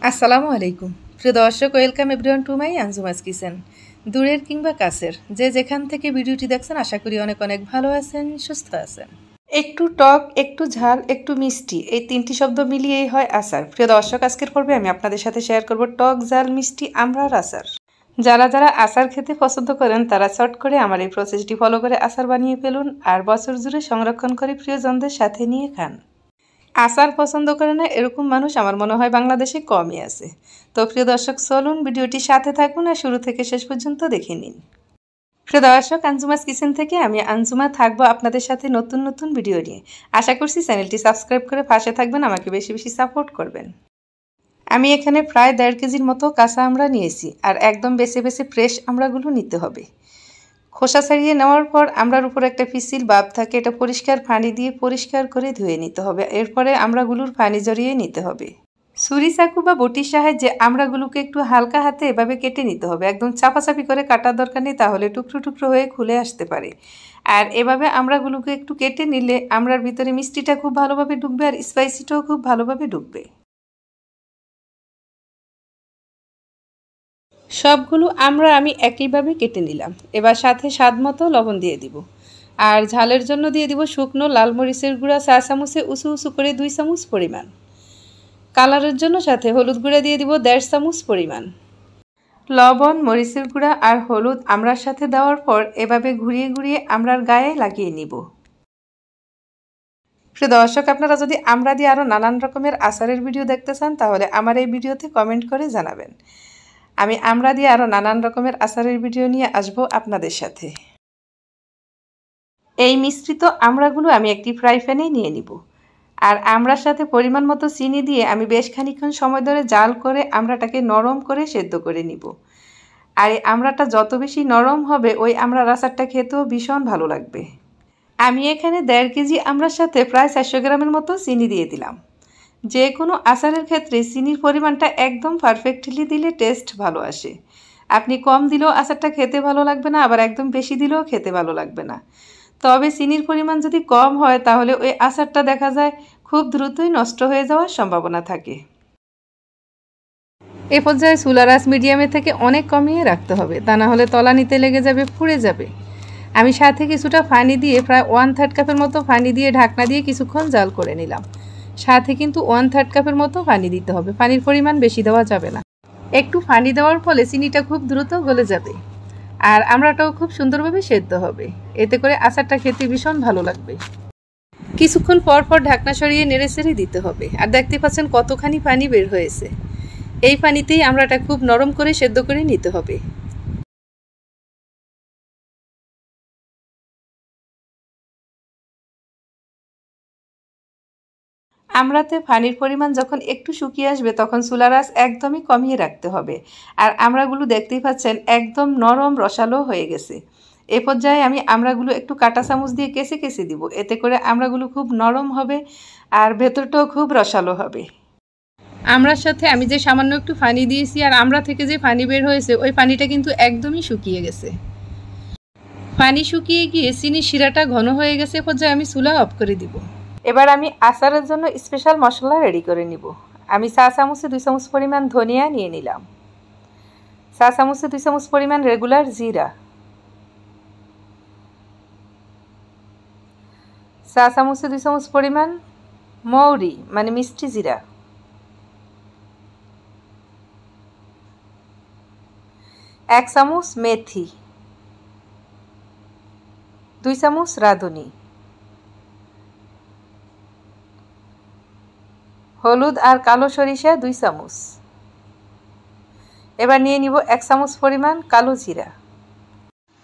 আসসালামু আলাইকুম প্রিয় দর্শক, welcome everyone to my Anjuma's kitchen. দূরের কিংবা কাছের যে যেখান থেকে ভিডিওটি দেখছেন, আশা করি অনেক অনেক ভালো আছেন, সুস্থ আছেন। একটু টক, একটু ঝাল, একটু মিষ্টি, এই তিনটি শব্দ মিলিয়েই হয় আচার। প্রিয় দর্শক, আজকের পর্বে আমি আপনাদের সাথে শেয়ার করব টক, ঝাল, মিষ্টি আমড়ার আচার। যারা যারা আচার খেতে পছন্দ করেন তারা চট করে আমার এই প্রসেসটি ফলো করে আচার বানিয়ে ফেলুন আর বছর জুড়ে সংরক্ষণ করে প্রিয়জনদের সাথে নিয়ে খান। আচার পছন্দ করে না এরকম মানুষ আমার মনে হয় বাংলাদেশে কমই আছে। তো প্রিয় দর্শক, চলুন ভিডিওটি সাথে থাকুন আর শুরু থেকে শেষ পর্যন্ত দেখে নিন। প্রিয় দর্শক, আঞ্জুমাস কিচেন থেকে আমি আঞ্জুমা থাকবো আপনাদের সাথে নতুন নতুন ভিডিও নিয়ে। আশা করছি চ্যানেলটি সাবস্ক্রাইব করে পাশে থাকবেন, আমাকে বেশি বেশি সাপোর্ট করবেন। আমি এখানে প্রায় 1.5 কেজির মতো কাঁচা আমড়া নিয়েছি আর একদম বেছে বেছে ফ্রেশ আমড়াগুলো নিতে হবে। খোসা ছাড়িয়ে নেওয়ার পর আমড়ার উপর একটা পিচ্ছিল ভাব থাকে, এটা পরিষ্কার পানি দিয়ে পরিষ্কার করে ধুয়ে নিতে হবে। এরপরে আমড়াগুলোর পানি ঝরিয়ে নিতে হবে। ছুরি, চাকু বা বটির সাহায্যে আমড়াগুলোকে একটু হালকা হাতে এভাবে কেটে নিতে হবে। একদম চাপাচাপি করে কাটার দরকার নেই, তাহলে টুকরো টুকরো হয়ে খুলে আসতে পারে। আর এভাবে আমড়াগুলোকে একটু কেটে নিলে আমড়ার ভিতরে মিষ্টিটা খুব ভালোভাবে ঢুকবে আর স্পাইসিটাও খুব ভালোভাবে ঢুকবে। সবগুলো আমড়া আমি একইভাবে কেটে নিলাম। এবার সাথে স্বাদ মতো লবণ দিয়ে দিব। আর ঝালের জন্য দিয়ে দিব শুকনো লাল মরিচের গুঁড়া 4 চামচে উঁচু উঁচু করে 2 চামচ পরিমাণ। কালারের জন্য সাথে হলুদ গুঁড়া দিয়ে দিব 1.5 চামচ পরিমাণ। লবণ, মরিচের গুঁড়া আর হলুদ আমড়ার সাথে দেওয়ার পর এভাবে ঘুরিয়ে ঘুরিয়ে আমড়ার গায়ে লাগিয়ে নিব। প্রিয় দর্শক, আপনারা যদি আমড়া দিয়ে আরও নানান রকমের আচারের ভিডিও দেখতে চান তাহলে আমার এই ভিডিওতে কমেন্ট করে জানাবেন। আমি আমড়া দিয়ে আরও নানান রকমের আচারের ভিডিও নিয়ে আসব আপনাদের সাথে। এই মিশ্রিত আমড়াগুলো আমি একটি ফ্রাই প্যানে নিয়ে নিব। আর আমড়ার সাথে পরিমাণ মতো চিনি দিয়ে আমি বেশ খানিকক্ষণ সময় ধরে জাল করে আমড়াটাকে নরম করে সেদ্ধ করে নিব। আর এই আমড়াটা যত বেশি নরম হবে ওই আমড়ার আচারটা খেতেও ভীষণ ভালো লাগবে। আমি এখানে 1.5 কেজি আমড়ার সাথে প্রায় 400 গ্রামের মতো চিনি দিয়ে দিলাম। যে কোনো আচারের ক্ষেত্রে চিনির পরিমাণটা একদম পারফেক্টলি দিলে টেস্ট ভালো আসে। আপনি কম দিলেও আচারটা খেতে ভালো লাগবে না, আবার একদম বেশি দিলেও খেতে ভালো লাগবে না। তবে চিনির পরিমাণ যদি কম হয় তাহলে ওই আচারটা দেখা যায় খুব দ্রুতই নষ্ট হয়ে যাওয়ার সম্ভাবনা থাকে। এ পর্যায়ে চুলার আঁচ মিডিয়ামে থেকে অনেক কমিয়ে রাখতে হবে, তা না হলে তলানিতে লেগে যাবে, পুড়ে যাবে। আমি সাথে কিছুটা পানি দিয়ে প্রায় 1/3 কাপের মতো পানি দিয়ে ঢাকনা দিয়ে কিছুক্ষণ জাল করে নিলাম। সাথে কিন্তু 1/3 কাপের মতো পানি দিতে হবে, পানির পরিমাণ বেশি দেওয়া যাবে না। একটু পানি দেওয়ার ফলে চিনিটা খুব দ্রুত গলে যাবে আর আমড়াটাও খুব সুন্দরভাবে সেদ্ধ হবে। এতে করে আচারটা খেতে ভীষণ ভালো লাগবে। কিছুক্ষণ পর পর ঢাকনা সরিয়ে নেড়েচেড়ে দিতে হবে। আর দেখতে পাচ্ছেন কতখানি পানি বের হয়েছে। এই পানিতেই আমড়াটা খুব নরম করে সেদ্ধ করে নিতে হবে। আমড়াতে পানির পরিমাণ যখন একটু শুকিয়ে আসবে তখন চুলার আঁচ একদমই কমিয়ে রাখতে হবে। আর আমড়াগুলো দেখতেই পাচ্ছেন একদম নরম রসালো হয়ে গেছে। এ পর্যায়ে আমি আমড়াগুলো একটু কাঁটা চামচ দিয়ে কেচে কেচে দিব, এতে করে আমড়াগুলো খুব নরম হবে আর ভেতরটাও খুব রসালো হবে। আমড়ার সাথে আমি যে সামান্য একটু পানি দিয়েছি আর আমড়া থেকে যে পানি বের হয়েছে ওই পানিটা কিন্তু একদমই শুকিয়ে গেছে। পানি শুকিয়ে গিয়ে চিনির শিরাটা ঘন হয়ে গেছে। এ পর্যায়ে আমি চুলা অফ করে দিব। এবার আমি আচারের জন্য স্পেশাল মশলা রেডি করে নিব। আমি 4 চামচে 2 চামচ পরিমাণ ধনিয়া নিয়ে নিলাম, 4 চামচে 2 চামচ পরিমাণ রেগুলার জিরা, 4 চামচে 2 চামচ পরিমাণ মৌরি মানে মিষ্টি জিরা, 1 চামচ মেথি, 2 চামচ রাঁধুনি, হলুদ আর কালো সরিষা 2 চামচ। এবার নিয়ে নিব 1 চামচ পরিমাণ কালো জিরা।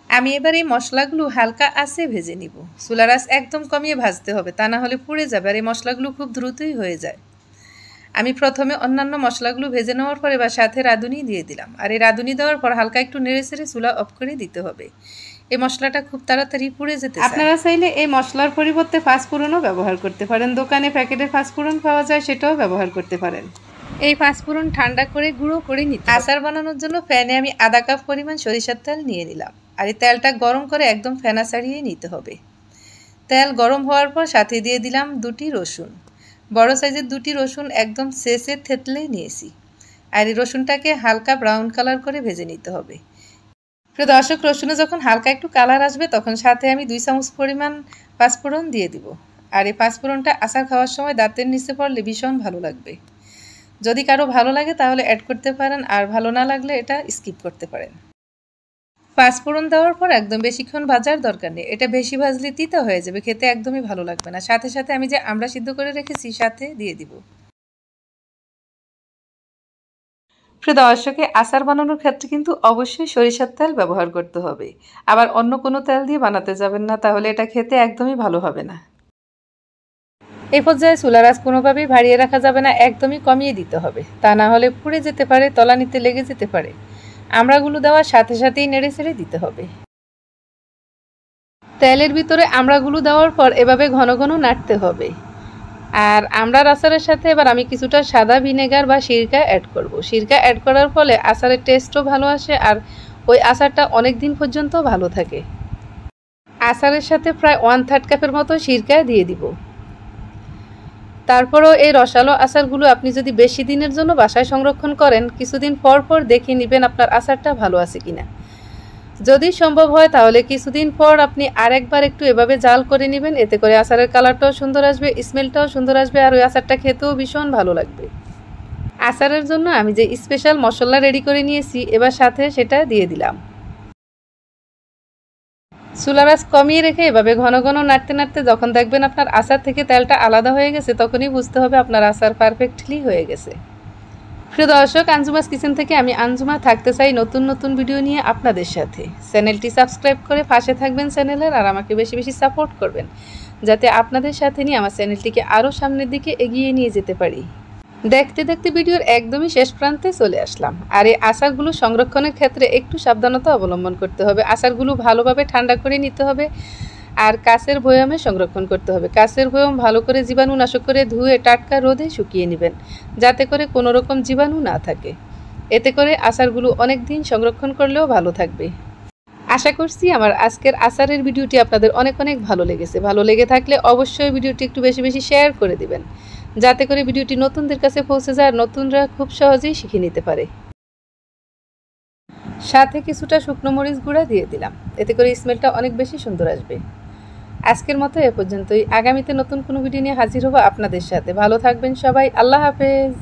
আমি এবার এই মশলাগুলো হালকা আঁচে ভেজে নিব। চুলার আঁচ একদম কমিয়ে ভাজতে হবে, তা না হলে পুড়ে যাবে আর এই মশলাগুলো খুব দ্রুতই হয়ে যায়। আমি প্রথমে অন্যান্য মশলাগুলো ভেজে নেওয়ার পর এবার সাথে রাঁধুনি দিয়ে দিলাম। আর এই রাঁধুনি দেওয়ার পর হালকা একটু নেড়েচেড়ে চুলা অফ করে দিতে হবে। এই মশলাটা খুব তাড়াতাড়ি পুড়ে যেতে চায়। আপনারা চাইলে এই মশলার পরিবর্তে পাঁচফোড়নও ব্যবহার করতে পারেন। দোকানে প্যাকেটের পাঁচফোড়ন পাওয়া যায়, সেটাও ব্যবহার করতে পারেন। এই পাঁচফোড়ন ঠান্ডা করে গুঁড়ো করে নিতে। আচার বানানোর জন্য প্যানে আমি আধা কাপ পরিমাণ সরিষার তেল নিয়ে নিলাম। আর এই তেলটা গরম করে একদম ফেনা ছাড়িয়ে নিতে হবে। তেল গরম হওয়ার পর সাথে দিয়ে দিলাম 2টি রসুন। বড় সাইজের 2টি রসুন একদম শেষে থেতলে নিয়েছি। আর এই রসুনটাকে হালকা ব্রাউন কালার করে ভেজে নিতে হবে। প্রিয় দর্শক, রসুনে যখন হালকা একটু কালার আসবে তখন সাথে আমি 2 চামচ পরিমাণ পাঁচফোড়ন দিয়ে দিব। আর এই পাঁচফোড়নটা আচার খাওয়ার সময় দাঁতের নিচে পড়লে ভীষণ ভালো লাগবে। যদি কারো ভালো লাগে তাহলে অ্যাড করতে পারেন, আর ভালো না লাগলে এটা স্কিপ করতে পারেন। পাঁচফোড়ন দেওয়ার পর একদম বেশিক্ষণ ভাজার দরকার নেই, এটা বেশি ভাজলে তিতা হয়ে যাবে, খেতে একদমই ভালো লাগবে না। সাথে সাথে আমি যে আমড়া সিদ্ধ করে রেখেছি সাথে দিয়ে দিব। প্রিয় দর্শকে, আচার বানানোর ক্ষেত্রে কিন্তু অবশ্যই সরিষার তেল ব্যবহার করতে হবে, আবার অন্য কোনো তেল দিয়ে বানাতে যাবেন না, তাহলে এটা খেতে একদমই ভালো হবে না। এই পর্যায়ে চুলার আঁচ কোনোভাবেই বাড়িয়ে রাখা যাবে না, একদমই কমিয়ে দিতে হবে, তা না হলে পুড়ে যেতে পারে, তলানিতে লেগে যেতে পারে। আমড়াগুলো দেওয়ার সাথে সাথেই নেড়ে ছেড়ে দিতে হবে। তেলের ভিতরে আমড়াগুলো দেওয়ার পর এভাবে ঘন ঘন নাড়তে হবে। আর আমড়ার আচারের সাথে এবার আমি কিছুটা সাদা ভিনেগার বা সিরকা অ্যাড করব। সিরকা অ্যাড করার ফলে আচারের টেস্টও ভালো আসে, আর ওই আচারটা অনেক দিন পর্যন্ত ভালো থাকে। আচারের সাথে প্রায় 1/3 কাপের মতো সিরকা দিয়ে দিব। তারপরও এই রসালো আচারগুলো আপনি যদি বেশি দিনের জন্য বাসায় সংরক্ষণ করেন, কিছুদিন পর পর দেখে নেবেন আপনার আচারটা ভালো আছে কিনা। যদি সম্ভব হয় তাহলে কিছুদিন পর আপনি আরেকবার একটু এভাবে জাল করে নেবেন, এতে করে আচারের কালারটাও সুন্দর আসবে, স্মেলটাও সুন্দর আসবে, আর ওই আচারটা খেতেও ভীষণ ভালো লাগবে। আচারের জন্য আমি যে স্পেশাল মশলা রেডি করে নিয়েছি, এবার সাথে সেটা দিয়ে দিলাম। চুলার আঁচ কমিয়ে রেখে এভাবে ঘন ঘন নাড়তে নাড়তে যখন দেখবেন আপনার আচার থেকে তেলটা আলাদা হয়ে গেছে, তখনই বুঝতে হবে আপনার আচার পারফেক্টলি হয়ে গেছে। প্রিয় দর্শক, আঞ্জুমাস কিচেন থেকে আমি আঞ্জুমা থাকতে চাই নতুন নতুন ভিডিও নিয়ে আপনাদের সাথে। চ্যানেলটি সাবস্ক্রাইব করে পাশে থাকবেন চ্যানেলের, আর আমাকে বেশি বেশি সাপোর্ট করবেন, যাতে আপনাদের সাথে নিয়ে আমার চ্যানেলটিকে আরও সামনের দিকে এগিয়ে নিয়ে যেতে পারি। দেখতে দেখতে ভিডিওর একদমই শেষ প্রান্তে চলে আসলাম। আর এই আচারগুলো সংরক্ষণের ক্ষেত্রে একটু সাবধানতা অবলম্বন করতে হবে। আচারগুলো ভালোভাবে ঠান্ডা করে নিতে হবে, আর কাচের বয়ামে সংরক্ষণ করতে হবে। কাচের বয়াম ভালো করে জীবাণুনাশক করে ধুয়ে টাটকা রোদে শুকিয়ে নেবেন, যাতে করে কোনো রকম জীবাণু না থাকে। এতে করে আচারগুলো অনেক দিন সংরক্ষণ করলেও ভালো থাকবে। আশা করছি আমার আজকের আচারের ভিডিওটি আপনাদের অনেক অনেক ভালো লেগেছে। ভালো লেগে থাকলে অবশ্যই ভিডিওটি একটু বেশি বেশি শেয়ার করে দিবেন, যাতে করে ভিডিওটি নতুনদের কাছে পৌঁছে যায়, আর নতুনরা খুব সহজেই শিখে নিতে পারে। সাথে কিছুটা শুকনো মরিচ গুঁড়া দিয়ে দিলাম, এতে করে স্মেলটা অনেক বেশি সুন্দর আসবে। আজকের মতো এ পর্যন্তই। আগামীতে নতুন কোনো ভিডিও নিয়ে হাজির হব আপনাদের সাথে। ভালো থাকবেন সবাই। আল্লাহ হাফেজ।